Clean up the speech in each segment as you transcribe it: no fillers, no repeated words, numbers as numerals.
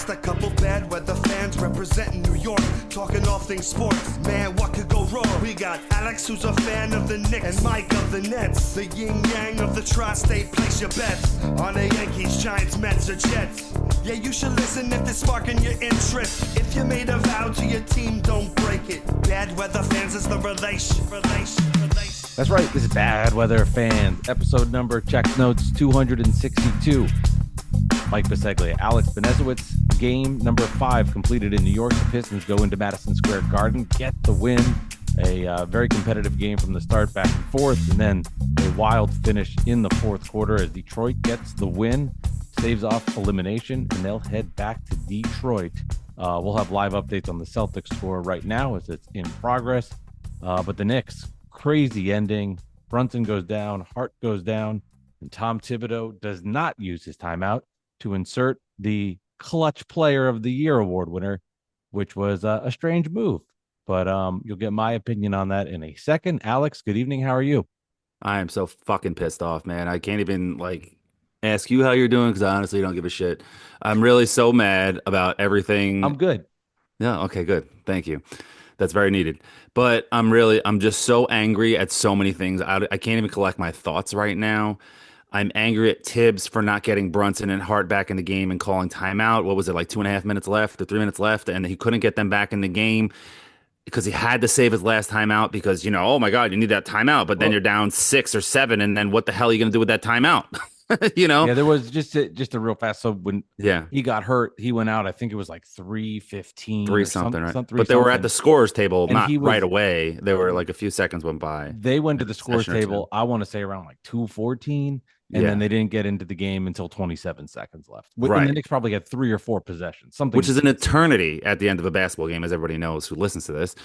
just a couple bad weather fans representing New York, talking all things sports. Man, what could go wrong? We got Alex, who's a fan of the Knicks, and Mike of the Nets. The yin-yang of the tri-state, place your bets on the Yankees, Giants, Mets, or Jets. Yeah, you should listen if it's sparking your interest. If you made a vow to your team, don't break it. Bad weather fans is the relation. That's right, this is Bad Weather Fans, episode number, check notes, 262. Mike Biseglia, Alex Benezowitz, game number 5 completed in New York. The Pistons go into Madison Square Garden, get the win. A very competitive game from the start, back and forth, and then a wild finish in the fourth quarter as Detroit gets the win, saves off elimination, and they'll head back to Detroit. We'll have live updates on the Celtics score right now as it's in progress. But the Knicks, crazy ending. Brunson goes down, Hart goes down, and Tom Thibodeau does not use his timeout to insert the Clutch Player of the Year award winner, which was a strange move. But you'll get my opinion on that in a second. Alex, good evening. How are you? I am so fucking pissed off, man. I can't even ask you how you're doing because I honestly don't give a shit. I'm really so mad about everything. I'm good. Yeah, okay, good. Thank you. That's very needed. But I'm just so angry at so many things. I can't even collect my thoughts right now. I'm angry at Thibs for not getting Brunson and Hart back in the game and calling timeout. What was it, like 2.5 minutes left or 3 minutes left? And he couldn't get them back in the game because he had to save his last timeout because, oh my God, you need that timeout. But then you're down 6 or 7. And then what the hell are you going to do with that timeout? Yeah, there was just a real fast. So when he got hurt, he went out. I think it was like 3:15, 3 something, right? But they were at the scorers table, and not right away. They were like a few seconds went by. They went to the scorers table, I want to say around like 2:14, and then they didn't get into the game until 27 seconds left. Right. And the Knicks probably had 3 or 4 possessions, something which is an eternity at the end of a basketball game, as everybody knows who listens to this.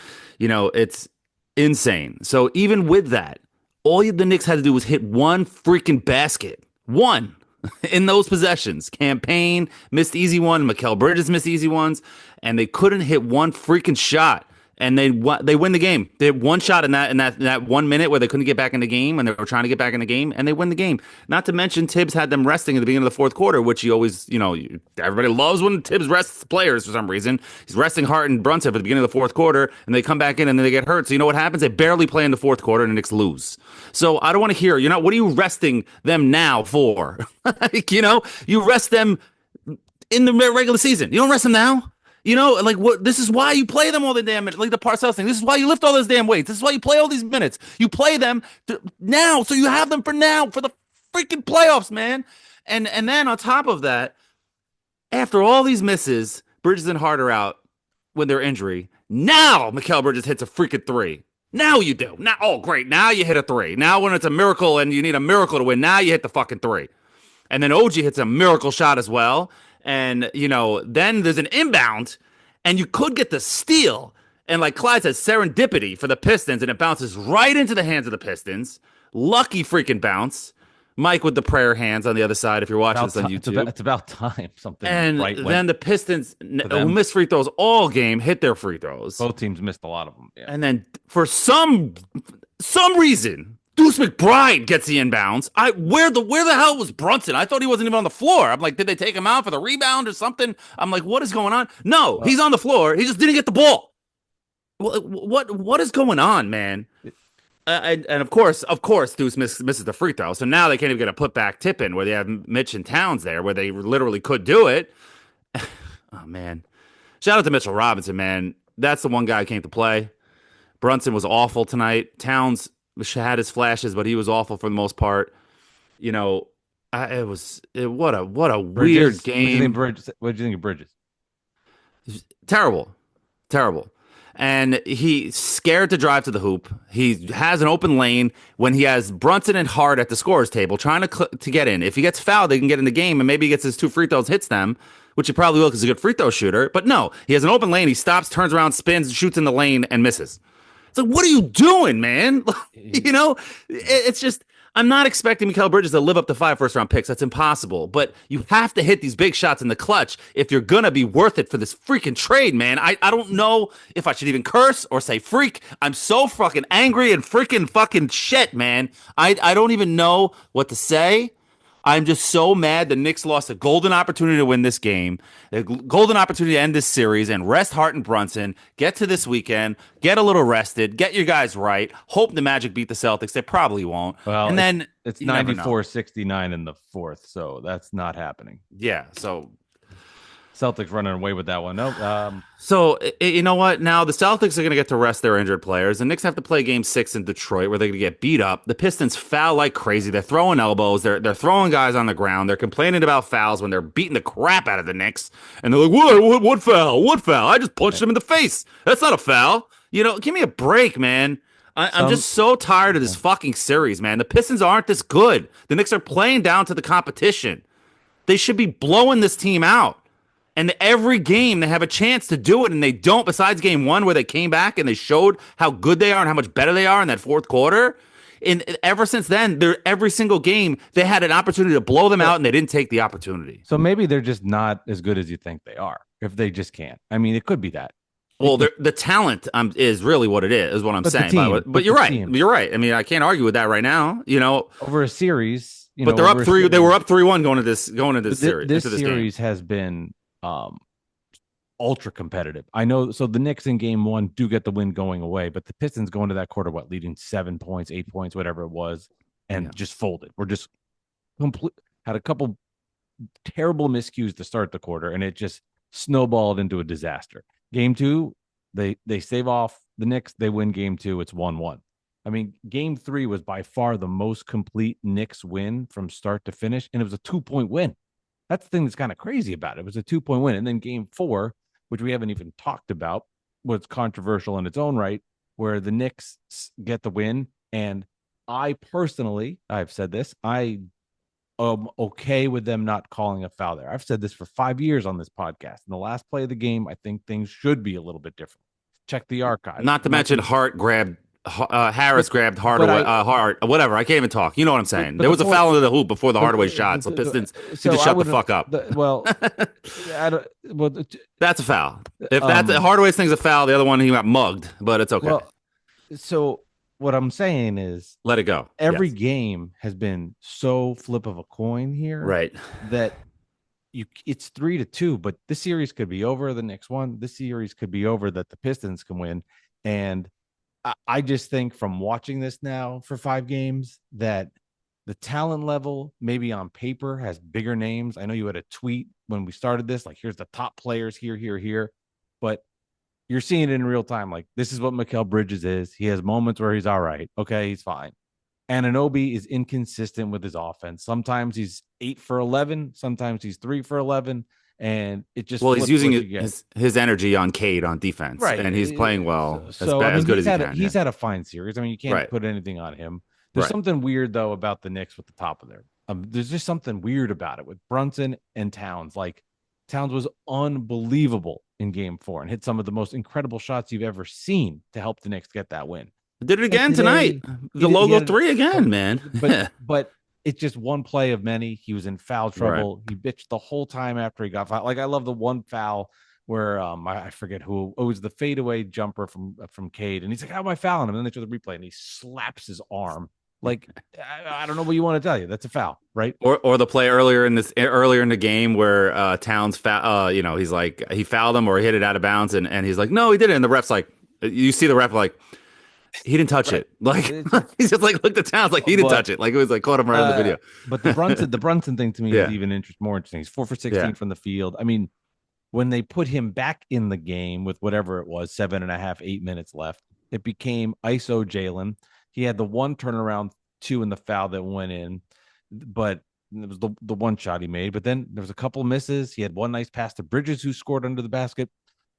It's insane. So even with that, all the Knicks had to do was hit one freaking basket. One in those possessions. Campaign missed easy one. Mikal Bridges missed easy ones, and they couldn't hit one freaking shot. And they win the game. They had one shot in that 1 minute where they couldn't get back in the game, and they were trying to get back in the game, and they win the game. Not to mention Thibs had them resting at the beginning of the fourth quarter, which he always, everybody loves when Thibs rests players for some reason. He's resting Hart and Brunson at the beginning of the fourth quarter, and they come back in and then they get hurt. So you know what happens? They barely play in the fourth quarter, and the Knicks lose. So I don't want to hear, what are you resting them now for? You rest them in the regular season. You don't rest them now. What? This is why you play them all the damn minutes, like the Parcells thing. This is why you lift all those damn weights. This is why you play all these minutes. You play them now, so you have them for now, for the freaking playoffs, man. And then on top of that, after all these misses, Bridges and Hart are out with their injury. Now Mikal Bridges hits a freaking 3. Now you do. Now, oh great, now you hit a 3. Now when it's a miracle and you need a miracle to win, now you hit the fucking 3. And then OG hits a miracle shot as well. And, then there's an inbound, and you could get the steal. And like Clyde says, serendipity for the Pistons, and it bounces right into the hands of the Pistons. Lucky freaking bounce. Mike with the prayer hands on the other side, if you're watching this on YouTube. It's about time. Something. And then the Pistons, who missed free throws all game, hit their free throws. Both teams missed a lot of them. Yeah. And then for some reason, Deuce McBride gets the inbounds. Where the hell was Brunson? I thought he wasn't even on the floor. I'm like, did they take him out for the rebound or something? I'm like, what is going on? No, he's on the floor. He just didn't get the ball. What is going on, man? And of course, Deuce misses the free throw. So now they can't even get a putback tip in where they have Mitch and Towns there, where they literally could do it. Oh man, shout out to Mitchell Robinson, man. That's the one guy who came to play. Brunson was awful tonight. Towns had his flashes, but he was awful for the most part. What a weird game. What did you think of Bridges? Terrible. And he's scared to drive to the hoop. He has an open lane when he has Brunson and Hart at the scorer's table trying to get in. If he gets fouled, they can get in the game, and maybe he gets his 2 free throws, hits them, which he probably will because he's a good free throw shooter. But no, he has an open lane. He stops, turns around, spins, shoots in the lane, and misses. It's like, what are you doing, man? It's just, I'm not expecting Mikal Bridges to live up to 5 first-round picks. That's impossible. But you have to hit these big shots in the clutch if you're going to be worth it for this freaking trade, man. I don't know if I should even curse or say freak. I'm so fucking angry and freaking fucking shit, man. I don't even know what to say. I'm just so mad the Knicks lost a golden opportunity to win this game, a golden opportunity to end this series and rest Hart and Brunson, get to this weekend, get a little rested, get your guys right, hope the Magic beat the Celtics. They probably won't. Well, And then it's you never know. 94-69 in the fourth, so that's not happening. Yeah, so Celtics running away with that one. Nope. So, you know what? Now the Celtics are going to get to rest their injured players. The Knicks have to play game 6 in Detroit where they're going to get beat up. The Pistons foul like crazy. They're throwing elbows. They're throwing guys on the ground. They're complaining about fouls when they're beating the crap out of the Knicks. And they're like, what foul? What foul? I just punched him in the face. That's not a foul. You know, give me a break, man. I'm just so tired of this fucking series, man. The Pistons aren't this good. The Knicks are playing down to the competition. They should be blowing this team out. And every game they have a chance to do it, and they don't. Besides game 1, where they came back and they showed how good they are and how much better they are in that fourth quarter. And ever since then, every single game they had an opportunity to blow them out, and they didn't take the opportunity. So maybe they're just not as good as you think they are. If they just can't, I mean, it could be that. Well, the talent is really what it is what I'm saying. But you're right. You're right. I mean, I can't argue with that right now. You know, over a series, but they're up 3. They were up 3-1 going to this series. This series has been ultra competitive. I know. So the Knicks in game 1 do get the win going away, but the Pistons going to that quarter, leading 7 points, 8 points, whatever it was, and just folded. We're just had a couple terrible miscues to start the quarter, and it just snowballed into a disaster. Game 2, they save off the Knicks. They win game 2. It's 1-1. I mean, game 3 was by far the most complete Knicks win from start to finish, and it was a 2-point win. That's the thing that's kind of crazy about it. It was a 2-point win. And then game 4, which we haven't even talked about, was controversial in its own right, where the Knicks get the win. And I've said this, I am okay with them not calling a foul there. I've said this for 5 years on this podcast. In the last play of the game, I think things should be a little bit different. Check the archive. Not to mention Harris grabbed Hart, whatever. I can't even talk. You know what I'm saying? There was a foul into the hoop before the Hardaway shot. So Pistons just shut the fuck up. That's a foul. If that's Hardaway's thing's a foul, the other one he got mugged, but it's okay. Well, so what I'm saying is, let it go. Every game has been so flip of a coin here, right? That it's 3-2, but this series could be over. The next one, this series could be over. That the Pistons can win, and I just think from watching this now for 5 games that the talent level maybe on paper has bigger names. I know you had a tweet when we started this, like, here's the top players here, but you're seeing it in real time. Like, this is what Mikal Bridges is. He has moments where he's all right. Okay, he's fine. Anunoby is inconsistent with his offense. Sometimes he's 8 for 11. Sometimes he's 3 for 11. And it just he's using his energy on Cade on defense, right? And he's playing well, as good as he can. He's had a fine series. I mean, you can't put anything on him. There's something weird though about the Knicks with the top of there. There's just something weird about it with Brunson and Towns. Like, Towns was unbelievable in game 4 and hit some of the most incredible shots you've ever seen to help the Knicks get that win. Did it again tonight. The logo 3 again, man. But it's just one play of many. He was in foul trouble. He bitched the whole time after he got fouled. Like, I love the one foul where I forget who. It was the fadeaway jumper from Cade, and he's like, "How am I fouling him?" And then they show the replay, and he slaps his arm. Like, I don't know what you want to tell you. That's a foul, right? Or the play earlier in the game where Towns he's like, he fouled him or he hit it out of bounds, and he's like, "No, he didn't." And the ref's like, you see the ref like, he didn't touch it. Like, he's just like looked at Towns like he didn't touch it. Like, it was like caught him right in the video. But the Brunson thing to me is even more interesting. He's 4 for 16 from the field. I mean, when they put him back in the game with whatever it was, 7.5, 8 minutes left, it became ISO Jalen. He had the one turnaround 2 in the foul that went in, but it was the one shot he made. But then there was a couple of misses. He had one nice pass to Bridges, who scored under the basket.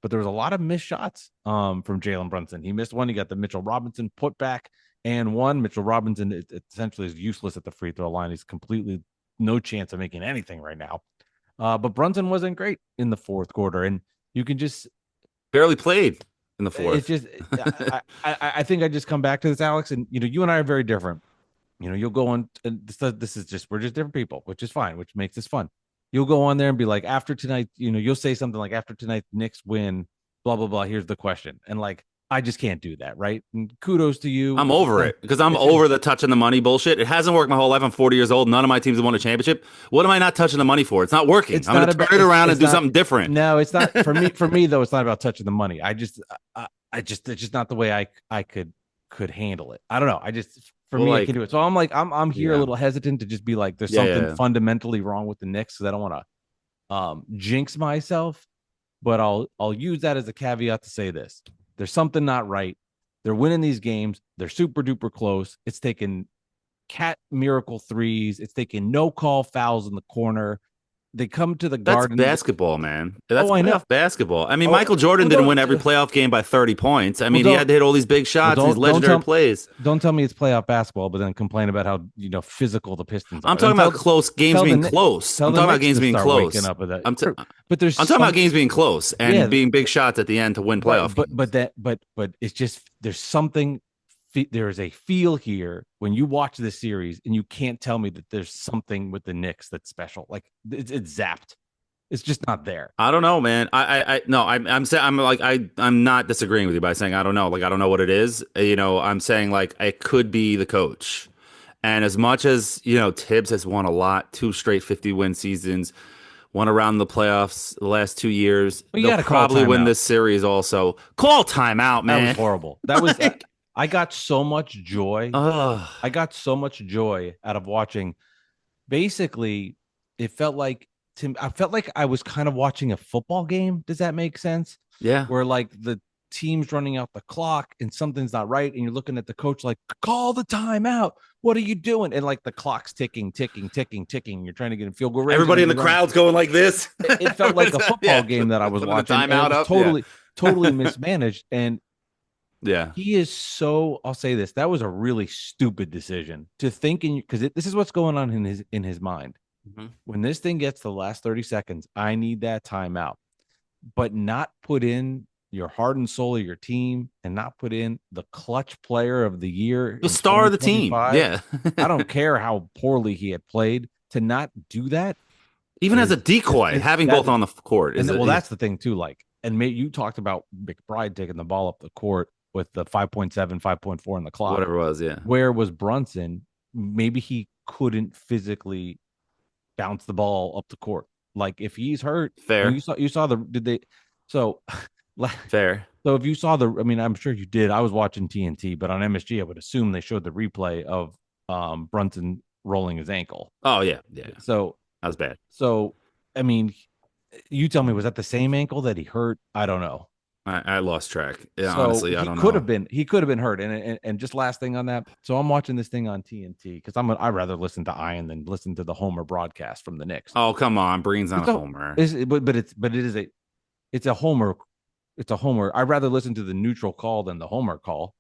But there was a lot of missed shots from Jalen Brunson. He missed one. He got the Mitchell Robinson putback and one. Mitchell Robinson essentially is useless at the free throw line. He's completely no chance of making anything right now. But Brunson wasn't great in the fourth quarter, and you can just barely played in the fourth. It's just I think I just come back to this, Alex, and you and I are very different. You'll go on. This is just we're just different people, which is fine, which makes this fun. You'll go on there and be like, after tonight, you'll say something like, after tonight, Knicks win, blah, blah, blah. Here's the question. And like, I just can't do that, right? And kudos to you. I'm over it because I'm It's over just, the touching the money bullshit. It hasn't worked my whole life. I'm 40 years old. None of my teams have won a championship. What am I not touching the money for? It's not working. it's I'm going not to about turn it around and it's do not something different. no, it's not for me. For me though, it's not about touching the money. I just it's just not the way I could handle it. I don't know. I just for Well, me I can like, do it. So I'm here a yeah, little hesitant to just be like there's yeah, something yeah. fundamentally wrong with the Knicks because I don't want to jinx myself, but I'll use that as a caveat to say this. There's something not right. They're winning these games. They're super duper close. It's taking cat miracle threes. It's taking no call fouls in the corner. They come to the That's Garden. basketball, man. That's Oh, I know. playoff basketball. I mean, Oh, Michael Jordan well, didn't win every don't playoff game by 30 points. I well mean, he had don't to hit all these big well shots, these legendary plays. don't tell me it's playoff basketball, but then complain about how physical the Pistons I'm are. talking And about close games being Knicks close. tell I'm the talking about Knicks games to being start waking close. up with that. I'm, t- But there's I'm talking about some games being close and yeah, being big shots at the end to win right, playoff games. but it's just there's something there is a feel here when you watch this series and you can't tell me that there's something with the Knicks that's special. Like it's zapped. It's just not there. I don't know, man. No, I'm saying I'm like I'm not disagreeing with you by saying I don't know. Like I don't know what it is. I'm saying like it could be the coach. And as much as Tibbs has won a lot, 2 straight 50-win seasons, won around the playoffs the last 2 years. But you They'll got to call probably win timeout. this series also. Call timeout, That was man. horrible. That was Like, I got so much joy. ugh. I got so much joy out of watching. Basically, it felt like I felt like I was kind of watching a football game. Does that make sense? Yeah. Where like the team's running out the clock and something's not right, and you're looking at the coach like, call the timeout. What are you doing? And like the clock's ticking, ticking, ticking, ticking. You're trying to get in field goal range. Everybody in the crowd's going like this. It felt like a football game that I was Putting the watching, and timeout it was up. totally mismanaged. And Yeah. he is so. I'll say this: that was a really stupid decision to think in because this is what's going on in his mind. Mhm. When this thing gets to the last 30 seconds, I need that timeout, but not put in your heart and soul of your team and not put in the clutch player of the year, The in star of the team. 2025. Yeah. I don't care how poorly he had played to not do that. Even as a decoy, having both on the court is That's the thing too. Like, and you talked about McBride taking the ball up the court with the 5.7, 5.4 in the clock. whatever it was. Yeah. Where was Brunson? Maybe he couldn't physically bounce the ball up the court. Like if he's hurt, Fair. you saw the did they so Fair. so if you saw the I mean I'm sure you did. I was watching TNT, but on MSG I would assume they showed the replay of Brunson rolling his ankle. Oh yeah. Yeah. So That was bad. so I mean you tell me, was that the same ankle that he hurt? I don't know. I lost track. Yeah, So honestly, I don't know. He could have been hurt. And just last thing on that. So I'm watching this thing on TNT because I'd rather listen to Ian than listen to the Homer broadcast from the Knicks. Oh come on, Breen's not a homer. It's a Homer. It's a Homer. I'd rather listen to the neutral call than the Homer call.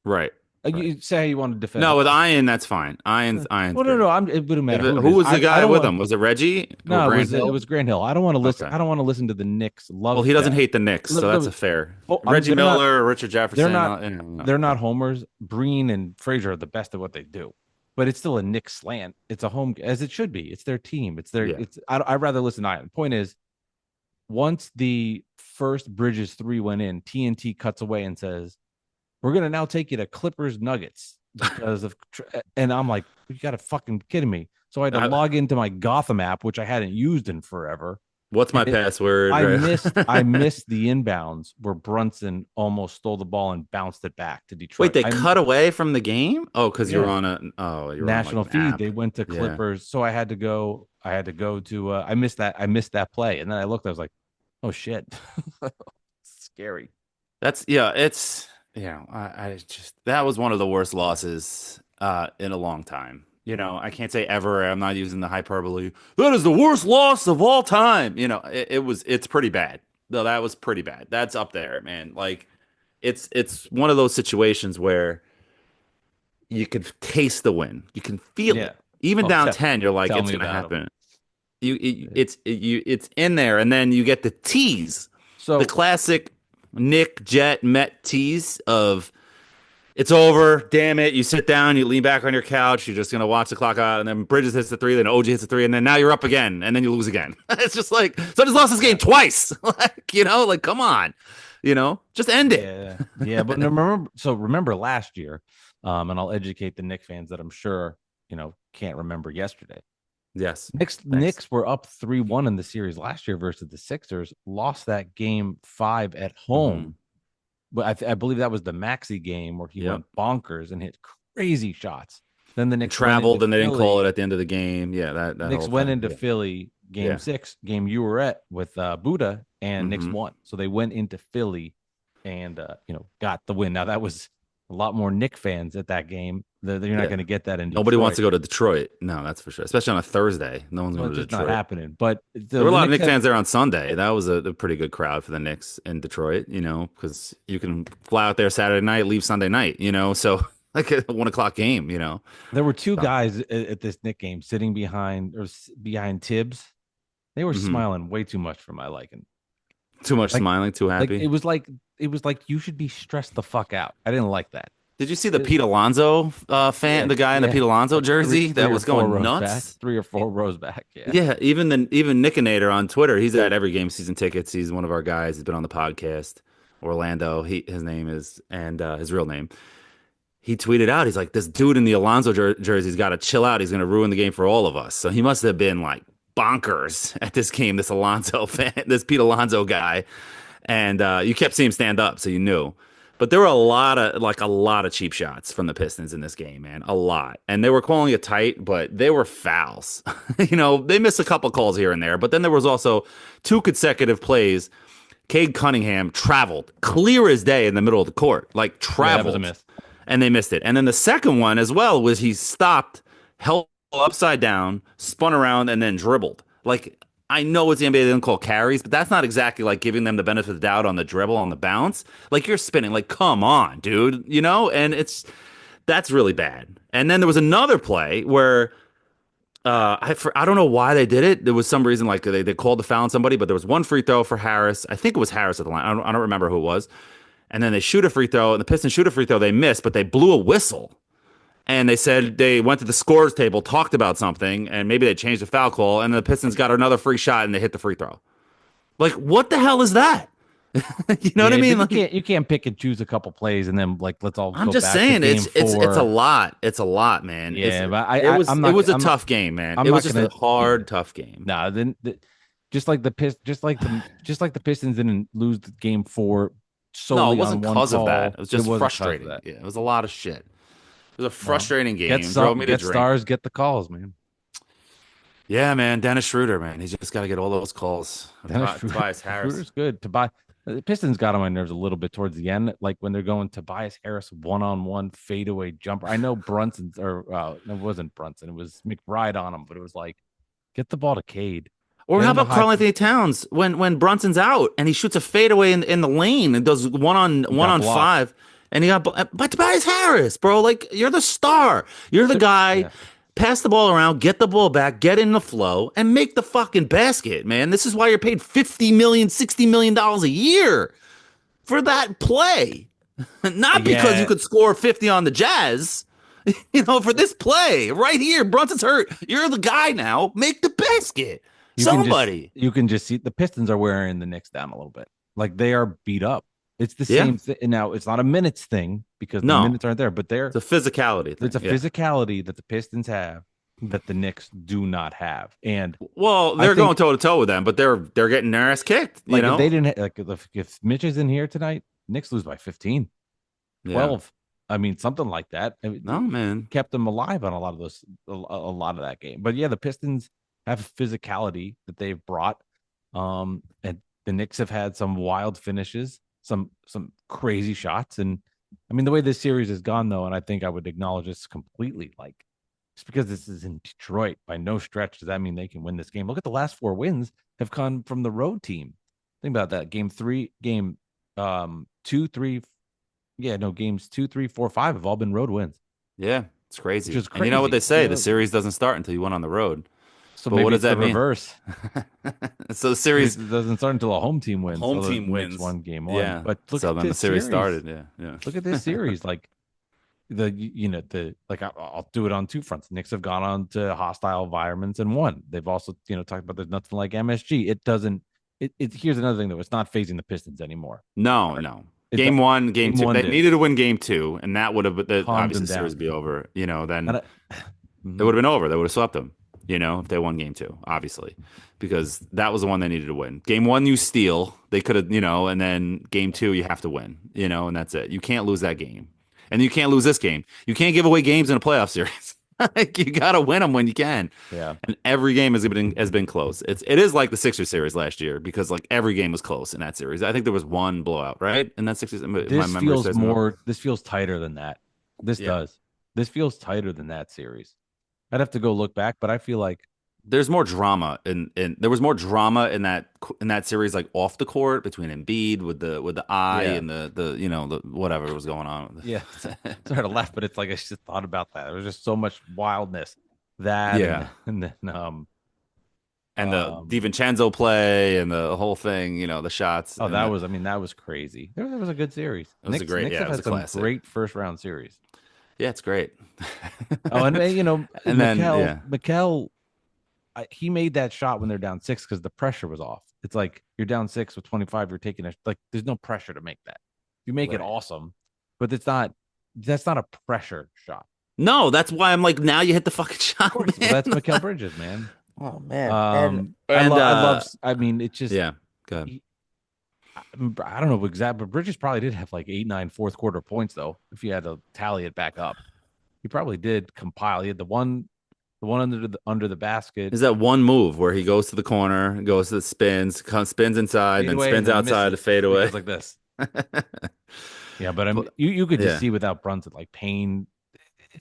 Right. You say how you want to defend. No, with Ian, that's fine. Ian's. Well, no. It wouldn't matter. Who was the guy with him? Was it Reggie? No, it was Grant Hill. I don't want to listen. Okay. I don't want to listen to the Knicks. Well, he doesn't hate the Knicks, so that's a fair. Reggie Miller, Richard Jefferson. They're not homers. Breen and Frazier are the best at what they do, but it's still a Knicks slant. It's a home, as it should be. It's their team. It's their. Yeah. I'd rather listen to Ian. Point is, once the first Bridges 3 went in, TNT cuts away and says, "We're gonna now take you to Clippers Nuggets." Because of and I'm like, you gotta fucking kidding me. So I had to log into my Gotham app, which I hadn't used in forever. What's my password? I missed the inbounds where Brunson almost stole the ball and bounced it back to Detroit. Wait, they cut away from the game? Oh, because you're on a national feed. App. They went to Clippers, so I had to go to I missed that play, and then I looked. I was like, oh shit, scary. I just that was one of the worst losses in a long time. I can't say ever. I'm not using the hyperbole. That is the worst loss of all time. It's pretty bad. No, that was pretty bad. That's up there, man. Like it's one of those situations where you can taste the win. You can feel it. Even down 10, you're like, it's gonna happen. It's in there, and then you get the tease. So the classic Nick Jet Met tease of It's over. Damn it. You sit down, you lean back on your couch, you're just going to watch the clock out, and then Bridges hits the three, then OG hits the three, and then now you're up again, and then you lose again. It's just like, so I just lost this game twice. Like, like, come on, just end it. Yeah. But remember last year, and I'll educate the Knicks fans that I'm sure, can't remember yesterday. Yes. Knicks were up 3-1 in the series last year versus the Sixers, lost that game 5 at home. Mm-hmm. But I believe that was the Maxey game where he went bonkers and hit crazy shots. Then the Knicks traveled and they didn't call it at the end of the game. Yeah, that Knicks went into Philly game 6, game you were at with Buddha, and Knicks won. So they went into Philly and got the win. Now that was a lot more Knicks fans at that game. You're not going to get that in Detroit. Nobody wants to go to Detroit. No, that's for sure. Especially on a Thursday. No one's going to Detroit. It's not happening. But there were a lot of Knicks fans there on Sunday. That was a pretty good crowd for the Knicks in Detroit, because you can fly out there Saturday night, leave Sunday night, so like a 1 o'clock game, There were two guys at this Knicks game sitting behind Thibs. They were smiling way too much for my liking. Too much smiling, too happy. It was like you should be stressed the fuck out. I didn't like that. Did you see the Pete Alonso fan, the guy in the Pete Alonso jersey that was going nuts? 3 or 4 rows back. Yeah. Even Nickinator on Twitter, he's at every game, season tickets. He's one of our guys. He's been on the podcast. Orlando, his name is, and his real name. He tweeted out, he's like, this dude in the Alonso jersey's got to chill out. He's going to ruin the game for all of us. So he must have been like bonkers at this game, this Alonso fan, this Pete Alonso guy. And you kept seeing him stand up, so you knew. But there were a lot of cheap shots from the Pistons in this game, man. A lot. And they were calling it tight, but they were fouls. They missed a couple calls here and there. But then there was also 2 consecutive plays. Cade Cunningham traveled clear as day in the middle of the court. Like traveled. That was a miss. And they missed it. And then the second one as well was he stopped, held upside down, spun around, and then dribbled. Like, I know it's the NBA, they didn't call carries, but that's not exactly like giving them the benefit of the doubt on the dribble, on the bounce. Like, you're spinning. Like, come on, dude. And that's really bad. And then there was another play where I don't know why they did it. There was some reason, like they called the foul on somebody, but there was one free throw for Harris. I think it was Harris at the line. I don't remember who it was. And then they shoot a free throw, and the Pistons shoot a free throw. They missed, but they blew a whistle. And they said they went to the scores table, talked about something, and maybe they changed the foul call, and the Pistons got another free shot, and they hit the free throw. Like, what the hell is that? You know what I mean? Like, you can't pick and choose a couple plays and then like let's all. I'm just saying it's a lot. It's a lot, man. Yeah, but it was a tough game, man. It was just a hard, tough game. No, then just like the Pistons didn't lose the game 4 solely no, it wasn't on one because call. of that. It was just frustrating. Yeah, it was a lot of shit. It was a frustrating game. Get stars, get the calls, man. Yeah, man. Dennis Schroeder, man. He's just got to get all those calls. Tobias Harris. Schroeder's good. The Pistons got on my nerves a little bit towards the end, like when they're going Tobias Harris one-on-one fadeaway jumper. I know Brunson's, or it wasn't Brunson. It was McBride on him, but it was like, get the ball to Cade. Or how about Karl-Anthony Towns when Brunson's out and he shoots a fadeaway in the lane and does one on 5, and he got but Tobias Harris, bro. Like, you're the star. You're the guy. Yeah. Pass the ball around, get the ball back, get in the flow, and make the fucking basket, man. This is why you're paid $50 million, $60 million a year for that play. Not because you could score 50 on the Jazz. For this play right here, Brunson's hurt. You're the guy now. Make the basket. You can just see the Pistons are wearing the Knicks down a little bit. Like, they are beat up. It's the same thing. Now, it's not a minutes thing because the minutes aren't there, but it's a physicality thing. It's a physicality that the Pistons have that the Knicks do not have. And they're going toe to toe with them, but they're getting their ass kicked. If they didn't, if Mitch is in here tonight, Knicks lose by 15, 12. Yeah. I mean, something like that. No, man, kept them alive on a lot of that game. But yeah, the Pistons have physicality that they've brought, and the Knicks have had some wild finishes. Some crazy shots. And I mean, the way this series has gone, though, and I think I would acknowledge this completely, like, just because this is in Detroit, by no stretch does that mean they can win this game. Look at the last 4 wins have come from the road team. Think about that. Game 2, 3. Yeah, no, games 2, 3, 4, 5 have all been road wins. Yeah, it's crazy. Which is crazy. And you know what they say? The series doesn't start until you went on the road. So maybe what does that mean? Reverse. So the series doesn't start until a home team wins. Team wins 1 game. Yeah, but look so at then this the series started. Yeah. Look at this series. Like, I'll do it on two fronts. Knicks have gone on to hostile environments and won. They've also talked about there's nothing like MSG. It doesn't. Here's another thing though. It's not phasing the Pistons anymore. No, Right? no. It Game one, game game two. one They did needed to win game two, and that would have calmed obviously them the series down. be over. Then And it would have been over. They would have swept them. If they won game two, obviously, because that was the one they needed to win. Game one, you steal. They could have, and then game two, you have to win. And that's it. You can't lose that game, and you can't lose this game. You can't give away games in a playoff series. Like, you got to win them when you can. Yeah. And every game has been close. It is like the Sixers series last year because like every game was close in that series. I think there was one blowout, right? And that Sixers. This feels tighter than that. This does. This feels tighter than that series. I'd have to go look back, but I feel like there's more drama there was more drama in that series, like off the court between Embiid with the eye and the whatever was going on. Yeah, sorry to laugh, but it's like I just thought about that. There was just so much wildness. That and then and the DiVincenzo play and the whole thing, the shots. Oh, that was crazy. That was a good series. It was Knicks have had some great first round series. Yeah, it's great. And and Mikal, he made that shot when they're down 6 because the pressure was off. It's like you're down 6 with 25. You're taking there's no pressure to make that. You make it awesome, but that's not a pressure shot. No, that's why I'm like, now you hit the fucking shot. Well, that's Mikal Bridges, man. Oh man. I mean, it's just Go ahead. I don't know exactly, but Bridges probably did have like 8-9 fourth quarter points though. If you had to tally it back up, he probably did compile. He had the one under the basket. Is that one move where he goes to the corner, goes to the spins inside, then spins outside to fade away like this. Yeah, but you could just see without Brunson, like Payne.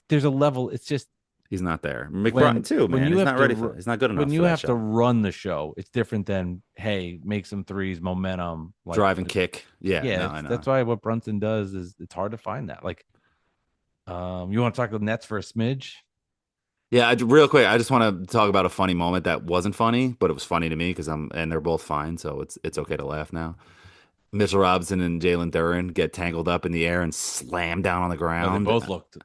There's a level. It's just he's not there. McBride too, man. He's not ready for it. He's not good enough. When you have to run the show, it's different than make some threes, momentum, drive and kick. That's why what Brunson does is it's hard to find that. Like, you want to talk to the Nets for a smidge? Yeah, real quick, I just want to talk about a funny moment that wasn't funny, but it was funny to me because and they're both fine, so it's okay to laugh now. Mitchell Robinson and Jalen Duren get tangled up in the air and slam down on the ground. They both looked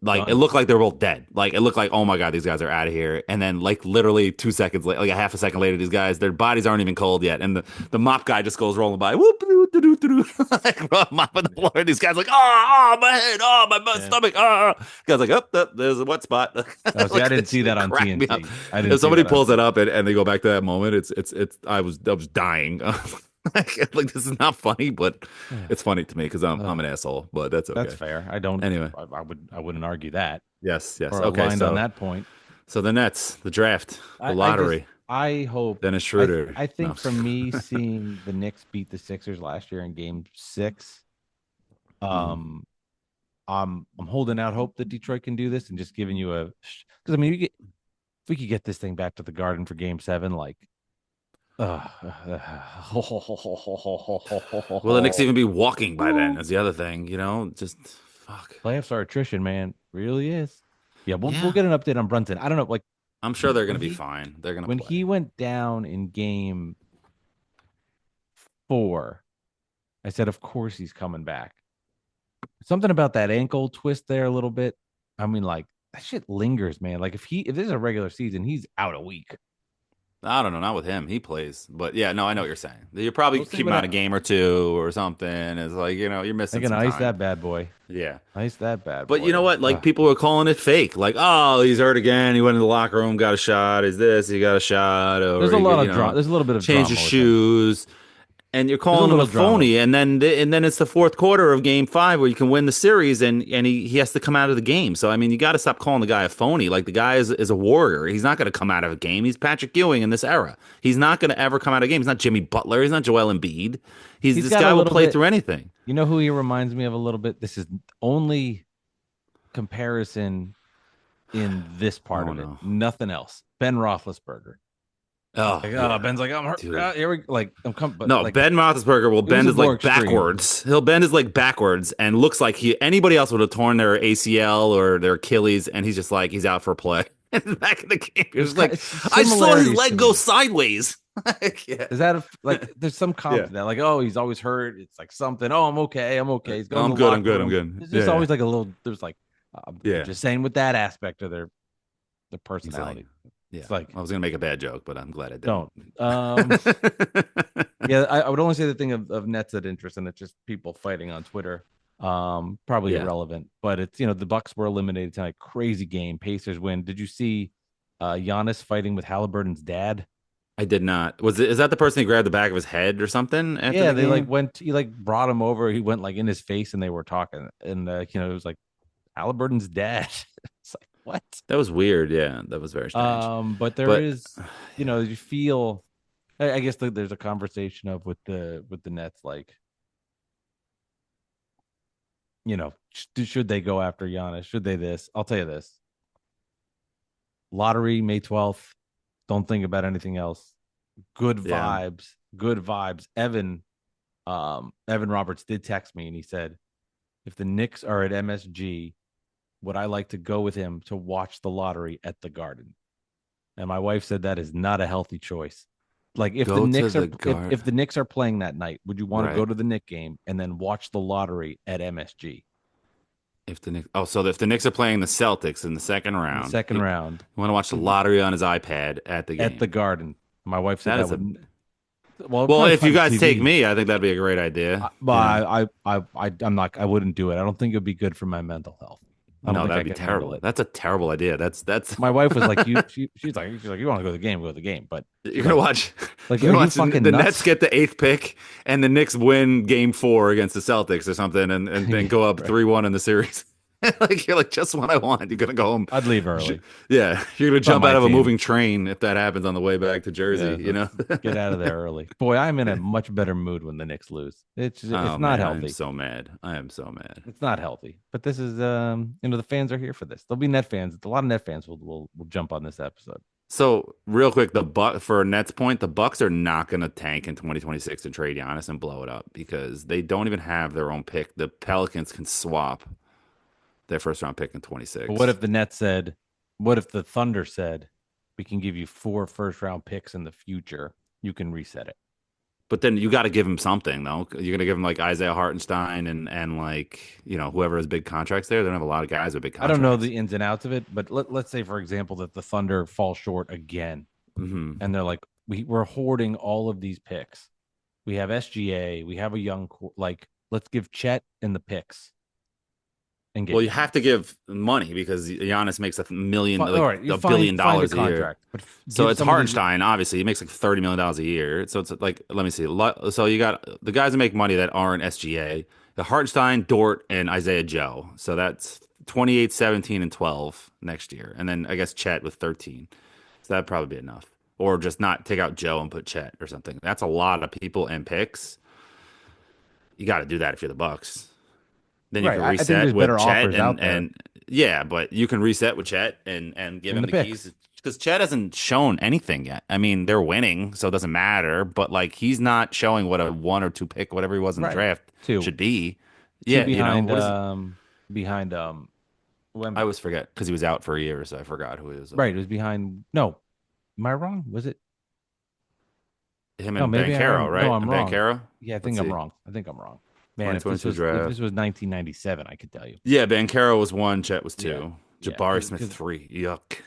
like it looked like they were both dead. Like it looked like, oh my God, these guys are out of here. And then like literally 2 seconds later, like a half a second later, these guys, their bodies aren't even cold yet. And the mop guy just goes rolling by, whoop, like mopping the floor. And these guys like, my head, my stomach, Guys like, there's a wet spot. I didn't see that on TNT. If somebody pulls it up and they go back to that moment, I was dying. Like this is not funny, but it's funny to me because I'm an asshole. But that's okay. That's fair. I don't. Anyway, I wouldn't argue that. Yes. Okay. So on that point. So the Nets, the draft, the lottery. I hope Dennis Schroeder. I think for me, seeing the Knicks beat the Sixers last year in Game 6, I'm holding out hope that Detroit can do this and just giving you because if we could get this thing back to the Garden for Game 7, like. Will the Knicks even be walking by then? That's the other thing, just fuck. Playoffs are attrition, man. Really is. Yeah, we'll get an update on Brunson. I don't know, like I'm sure they're gonna be fine. They're gonna when play. He went down in Game 4, I said, of course he's coming back. Something about that ankle twist there a little bit. I mean, like that shit lingers, man. Like if this is a regular season, he's out a week. I don't know, not with him. He plays, but yeah, no, I know what you're saying. You probably keep him out a game or two or something. It's like you're missing. They can some ice time. that bad boy. Yeah, ice that bad. But boy. You know what? Like people were calling it fake. Like, oh, he's hurt again. He went in the locker room, got a shot. Is this? He got a shot. Or there's a lot of drama. There's a little bit of change drama his shoes. And you're calling him a phony, and then it's the fourth quarter of Game 5 where you can win the series, and he has to come out of the game. So I mean, you got to stop calling the guy a phony. Like the guy is a warrior. He's not going to come out of a game. He's Patrick Ewing in this era. He's not going to ever come out of a game. He's not Jimmy Butler. He's not Joel Embiid. This guy will play through anything. You know who he reminds me of a little bit? This is only comparison in this part of it. Nothing else. Ben Roethlisberger. Ben's like, I'm hurt. Here we like I'm coming. Ben Roethlisberger will bend his leg backwards. He'll bend his leg backwards and looks like anybody else would have torn their ACL or their Achilles, and he's just like he's out for play. Back in the game, it's like I saw his leg go sideways. Yeah. Is that like there's some comp Yeah. to that? Like, oh, he's always hurt. It's like something. Oh, I'm okay. I'm okay. He's going I'm to the good. I'm locker good. I'm room. good. There's just Yeah. always like a little. There's like, I'm Yeah. just saying with that aspect of their He's like, personality. yeah. It's like, I was gonna make a bad joke, but I'm glad I didn't. don't. Yeah, I would only say the thing of Nets that interest, and it's just people fighting on Twitter. Probably Yeah. irrelevant, but it's the Bucks were eliminated tonight. Crazy game. Pacers win. Did you see Giannis fighting with Halliburton's dad? I did not. Is that the person who grabbed the back of his head or something after Yeah, the they like game? went. He like brought him over. He went like in his face, and they were talking. And it was like Halliburton's dad. It's like what? That was weird. Yeah, that was very strange. But there But is, you feel. I guess there's a conversation of with the Nets, like, should they go after Giannis? Should they this? I'll tell you this: lottery May 12th. Don't think about anything else. Good yeah, vibes. Good vibes. Evan Roberts did text me and he said, if the Knicks are at MSG, would I like to go with him to watch the lottery at the Garden? And my wife said that is not a healthy choice. Like if the go to Knicks are the guard. if the Knicks are playing that night, would you want to Right. go to the Knicks game and then watch the lottery at MSG If the Knicks, so if the Knicks are playing the Celtics in the second in the round, second you round want to watch the lottery on his iPad at the at the game. Garden? My wife said That that is a would well well. probably If you find guys take TV. me, I think that'd be a great idea. But You know, I'm not. I wouldn't do it. I don't think it'd be good for my mental health. I don't no, think I that'd be can handle terrible. it. That's a terrible idea. That's My wife was like, she's like, you want to go to the game, go to the game. But you're she's gonna like, watch. like, You're are gonna you watch fucking the Nets nuts? get the eighth pick, and the Knicks win Game 4 against the Celtics or something, and then go up Right. 3-1 in the series. Like you're like just what I want. You're gonna go home. I'd leave early. Yeah, you're gonna It's on jump my out of a team. moving train if that happens on the way back to Jersey. Yeah, You let's know. get out of there early. Boy, I'm in a much better mood when the Knicks lose. It's Oh not man, I am healthy. so mad. I am so mad. It's not healthy. But this is the fans are here for this. There'll be Net fans. A lot of Net fans will jump on this episode. So real quick, for Nets point, the Bucks are not gonna tank in 2026 and trade Giannis and blow it up because they don't even have their own pick. The Pelicans can swap their first round pick in But what 26. if the Nets said, what if the Thunder said, we can give you 4 first round picks in the future. You can reset it. But then you got to give him something though. You're gonna give him like Isaiah Hartenstein and like whoever has big contracts there. They don't have a lot of guys with big I don't know contracts. the ins and outs of it, but let's say, for example, that the Thunder fall short again. Hmm. And they're like, we're hoarding all of these picks. We have SGA, we have a young like, let's give Chet and the picks and get Well, you have to give money because Giannis makes all right, you $1 billion find a a year. contract, but So give it's some of these- Hartenstein, obviously. He makes like $30 million a year. So it's like, let me see. So you got the guys that make money that aren't SGA, the Hartenstein, Dort, and Isaiah Joe. So that's 28, 17, and 12 next year. And then I guess Chet with 13. So that'd probably be enough. Or just not take out Joe and put Chet or something. That's a lot of people and picks. You got to do that if you're the Bucks. Then you right. can I think reset there's with better Chet offers out there and yeah, but you can reset with Chet and give in him the the picks. keys because Chet hasn't shown anything yet. I mean, they're winning, so it doesn't matter. But like, he's not showing what a 1 or 2 pick, whatever he was in the Right. draft, Two. should be. Two Yeah, behind what is it? behind I Wemby. always forget because he was out for a year, so I forgot who he was. Right. It was behind. No, am I wrong? Was it? Him No, and maybe Banchero, right? no, I'm wrong. Banchero? Yeah, I think Let's I'm see. wrong. I think I'm wrong. Man, if this 2022 was draft. 1997, I could tell you. Yeah, Banchero was 1, Chet was 2. Yeah, Jabari Smith because 3. Yuck.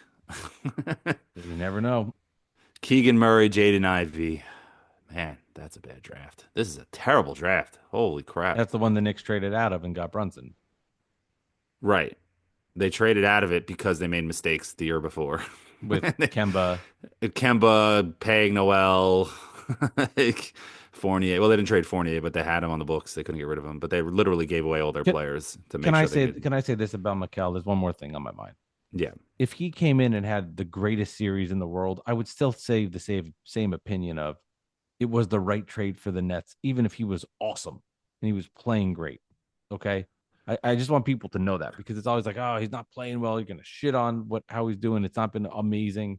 you never know. Keegan Murray, Jaden Ivey. Man, that's a bad draft. This is a terrible draft. Holy crap. That's the one the Knicks traded out of and got Brunson Right. They traded out of it because they made mistakes the year before. with Kemba. Kemba, paying Noel, like Fournier. Well, they didn't trade Fournier, but they had him on the books. They couldn't get rid of him. But they literally gave away all their players to make Can sure I they say did. can I say this about Mikal? There's one more thing on my mind. Yeah. If he came in and had the greatest series in the world, I would still say the same opinion of it was the right trade for the Nets, even if he was awesome and he was playing great. Okay. I just want people to know that because it's always like, oh, he's not playing well. You're gonna shit on how he's doing. It's not been amazing.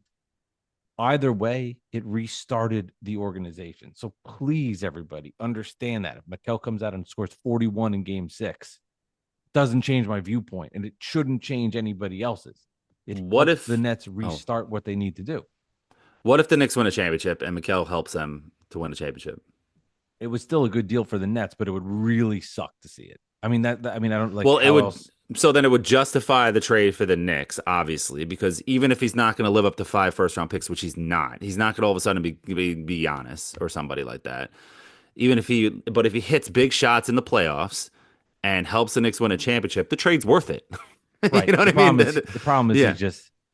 Either way, it restarted the organization. So please, everybody, understand that if Mikal comes out and scores 41 in game 6, doesn't change my viewpoint, and it shouldn't change anybody else's. It What helps if the Nets restart what they need to do? What if the Knicks win a championship and Mikal helps them to win a championship? It was still a good deal for the Nets, but it would really suck to see it. I mean I mean, I don't like Well, it how would. else. So then it would justify the trade for the Knicks, obviously, because even if he's not going to live up to 5 first-round picks, which he's not going to all of a sudden be Giannis or somebody like that. Even if but if he hits big shots in the playoffs and helps the Knicks win a championship, the trade's worth it. Right. You know what I mean? The problem is Yeah,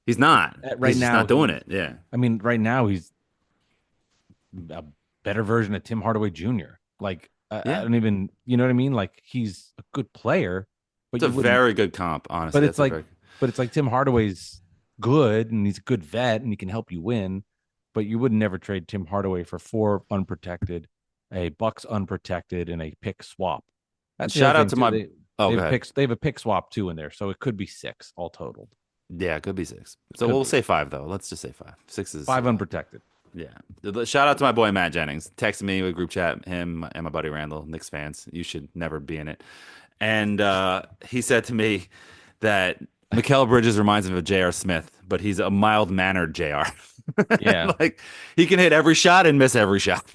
he's not. right He's just now not doing it. Yeah. I mean, right now he's a better version of Tim Hardaway Jr. Like I Yeah. don't even, you know what I mean? Like he's a good player, but It's a you wouldn't. very good comp, honestly. But it's That's a like, very- but it's like Tim Hardaway's good and he's a good vet and he can help you win. But you would never trade Tim Hardaway for 4 unprotected, a Bucks unprotected, and a pick swap. That's the Shout other out to thing, my. too. Oh, They go have ahead. picks. They have a pick swap too in there, so it could be 6 all totaled. Yeah, it could be 6. So Could we'll be. say 5 though. Let's just say 5. 6 is 5 unprotected. Yeah. Shout out to my boy Matt Jennings. Texted me with group chat, him and my buddy Randall, Knicks fans. You should never be in it. And he said to me that Mikal Bridges reminds him of J.R. Smith, but he's a mild-mannered J.R. Yeah. Like he can hit every shot and miss every shot.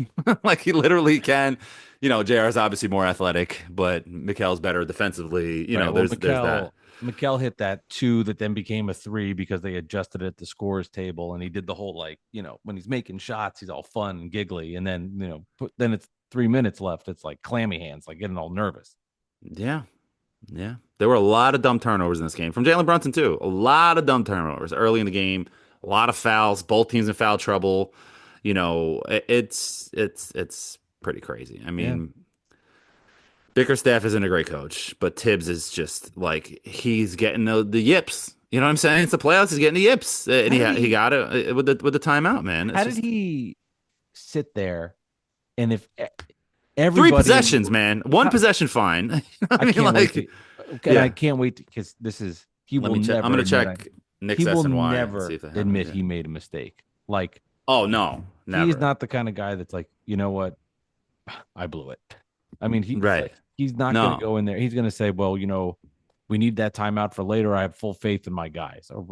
Like he literally can. You know, JR is obviously more athletic, but Mikal's better defensively. You know, Well, there's that. Mikal hit that 2 that then became a 3 because they adjusted it at the scores table, and he did the whole like, when he's making shots, he's all fun and giggly, and then then it's 3 minutes left. It's like clammy hands, like getting all nervous. Yeah. Yeah. There were a lot of dumb turnovers in this game from Jalen Brunson, too. A lot of dumb turnovers early in the game, a lot of fouls, both teams in foul trouble. You know, it's pretty crazy. I mean, Bickerstaff isn't a great coach, but Thibs is just like he's getting the yips. You know what I'm saying? It's the playoffs. He's getting the yips, and he got it with the timeout, man. How did he sit there? And if everybody 3 possessions, man, 1 possession fine. I mean, can't like, wait to, okay, I can't wait because this is he let will me check. never. I'm gonna admit check Knicks He will SNY and never see if they have it. admit Yeah. he made a mistake. Like, Oh no, never. he's not the kind of guy that's like, you know what, I blew it. I mean, Right. like, he's not No. going to go in there. He's going to say, well, we need that timeout for later. I have full faith in my guys. Or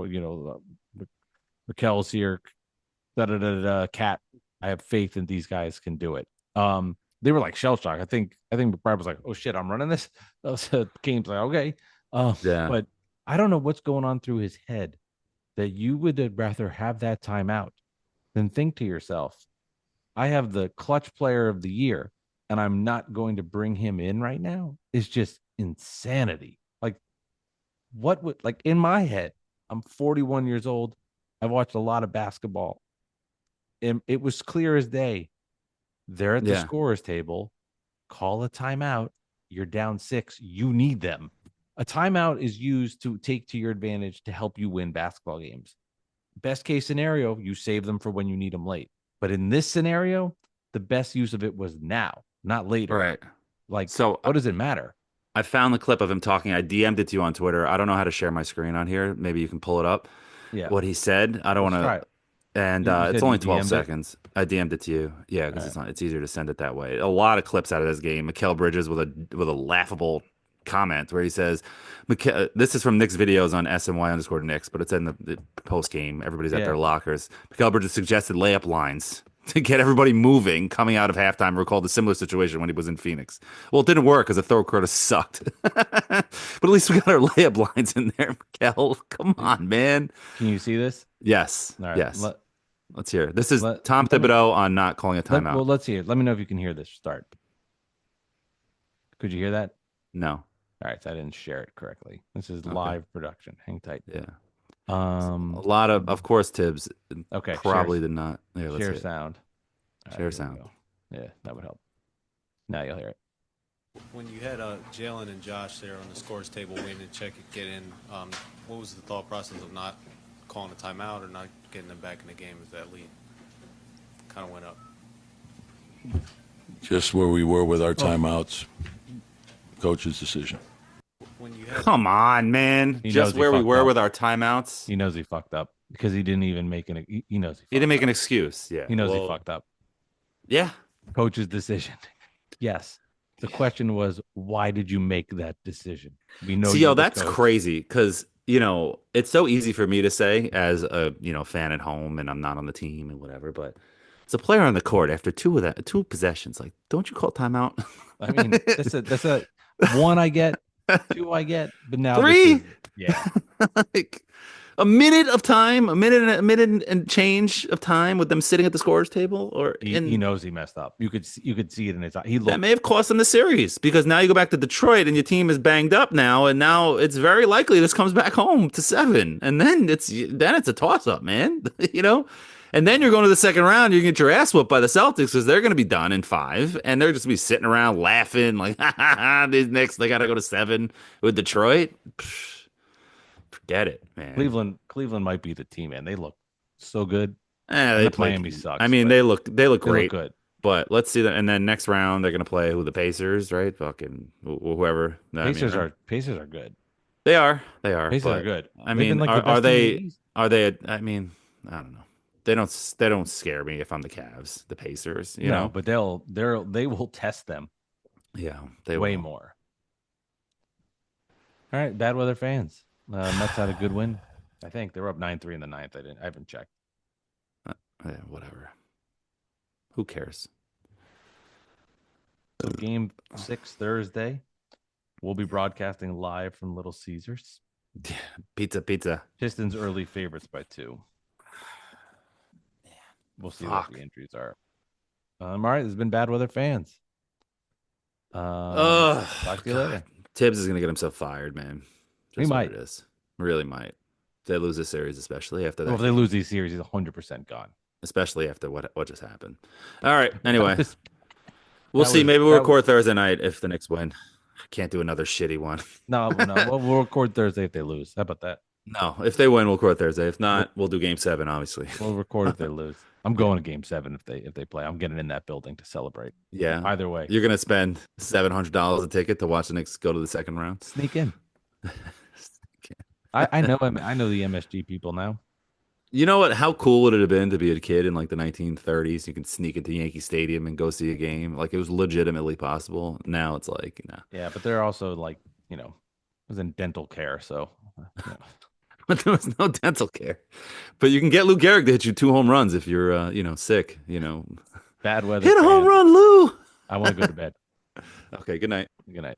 Mikel's here. Cat. I have faith in these guys can do it. They were like shell shock. I think Brad was like, oh shit, I'm running this. So Kane's like, okay. Yeah. But I don't know what's going on through his head that you would rather have that timeout than think to yourself, I have the clutch player of the year and I'm not going to bring him in right now. Is just insanity. Like, what would, like, in my head, I'm 41 years old. I've watched a lot of basketball. And it was clear as day. They're at the scorer's table. Call a timeout. You're down 6. You need them. A timeout is used to take to your advantage to help you win basketball games. Best case scenario, you save them for when you need them late. But in this scenario, the best use of it was now, not later. Right. Like, So what does it matter? I found the clip of him talking. I DM'd it to you on Twitter. I don't know how to share my screen on here. Maybe you can pull it up. Yeah. What he said. I don't want to. And You it's said only you 12 DM'd it? seconds. I DM'd it to you. Yeah, because it's easier to send it that way. A lot of clips out of this game. Mikal Bridges with a laughable comment where he says, this is from Knicks videos on SNY_Knicks, but it's in the post game. Everybody's at their lockers. Mikal Bridges suggested layup lines to get everybody moving coming out of halftime. Recalled a similar situation when he was in Phoenix. Well, it didn't work because the throw quarter sucked. But at least we got our layup lines in there, Mikal. Come on, man. Can you see this? Yes. All right. Yes. Let's hear it. This is Tom Thibodeau on not calling a timeout. Well, let's hear it. Let me know if you can hear this start. Could you hear that? No. All right, so I didn't share it correctly. This is live production. Hang tight. Yeah. A lot of course, Thibs. Okay. Probably did not. Yeah, let's share hear it. sound. Share sound. Yeah, that would help. Now you'll hear it. When you had Jalen and Josh there on the scores table waiting to check it, get in, what was the thought process of not calling a timeout or not getting them back in the game as that lead kind of went up? Just where we were with our timeouts. Coach's decision. When you had Come on, man. Just where we were with our timeouts. He knows he fucked up because he didn't even make an. He knows He didn't make an excuse. Yeah. He knows he fucked up. Yeah. Coach's decision. Yes. The question was, why did you make that decision? We know. See, that's crazy because it's so easy for me to say as a, fan at home and I'm not on the team and whatever, but it's a player on the court after two possessions. Like, don't you call timeout? I mean, that's a one I get, two I get, but now this Three? is yeah. Like a minute of time, a minute and change of time with them sitting at the scorer's table, He knows he messed up. You could see it in his eye. He that looked may have cost them the series because now you go back to Detroit and your team is banged up now, and now it's very likely this comes back home to 7, and then it's a toss up, man. And then you're going to the second round, you're gonna get your ass whooped by the Celtics because they're gonna be done in 5, and they're just gonna be sitting around laughing like, ha ha ha, these Knicks they gotta go to 7 with Detroit. Psh, forget it, man. Cleveland might be the team, man. They look so good. They play. Miami sucks. I mean, but they look they look great. good. But let's see that. And then next round, they're going to play the Pacers, right? Fucking whoever. Pacers are good. They are. They are. Pacers but, are good. I They've mean, been, like, the are best team in they? the East. Are they? I mean, I don't know. They don't scare me if I'm the Cavs, the Pacers. You know. But they will test them Yeah, they way will. more. All right, bad weather fans. Mets had a good win. I think they were up 9-3 in the ninth. I haven't checked. Whatever. Who cares? So game 6 Thursday. We'll be broadcasting live from Little Caesars. Pizza. Pistons early favorites by 2. We'll see what the injuries are. All right, this has been Bad Weather Fans. Talk to you later. Tibbs is gonna get himself fired, man. He might. It is. Really might. If they lose this series, especially after that. Well, if they lose these series, he's 100% gone. Especially after what just happened. All right. Anyway, That we'll see. was- Maybe we'll that record Thursday night if the Knicks win. I can't do another shitty one. No. We'll record Thursday if they lose. How about that? No, if they win, we'll record Thursday. If not, we'll do Game 7. Obviously. We'll record if they lose. I'm going to Game 7 if they play. I'm getting in that building to celebrate. Yeah. Either way, You're gonna spend $700 a ticket to watch the Knicks go to the second round. sneak in. I know the MSG people now. You know what? How cool would it have been to be a kid in like the 1930s? You could sneak into Yankee Stadium and go see a game. Like it was legitimately possible. Now it's like, no. Yeah, but they're also like, it was in dental care, so But there was no dental care. But you can get Lou Gehrig to hit you 2 home runs if you're, sick. bad weather. Hit a home fans. run, Lou. I want to go to bed. Okay, good night. Good night.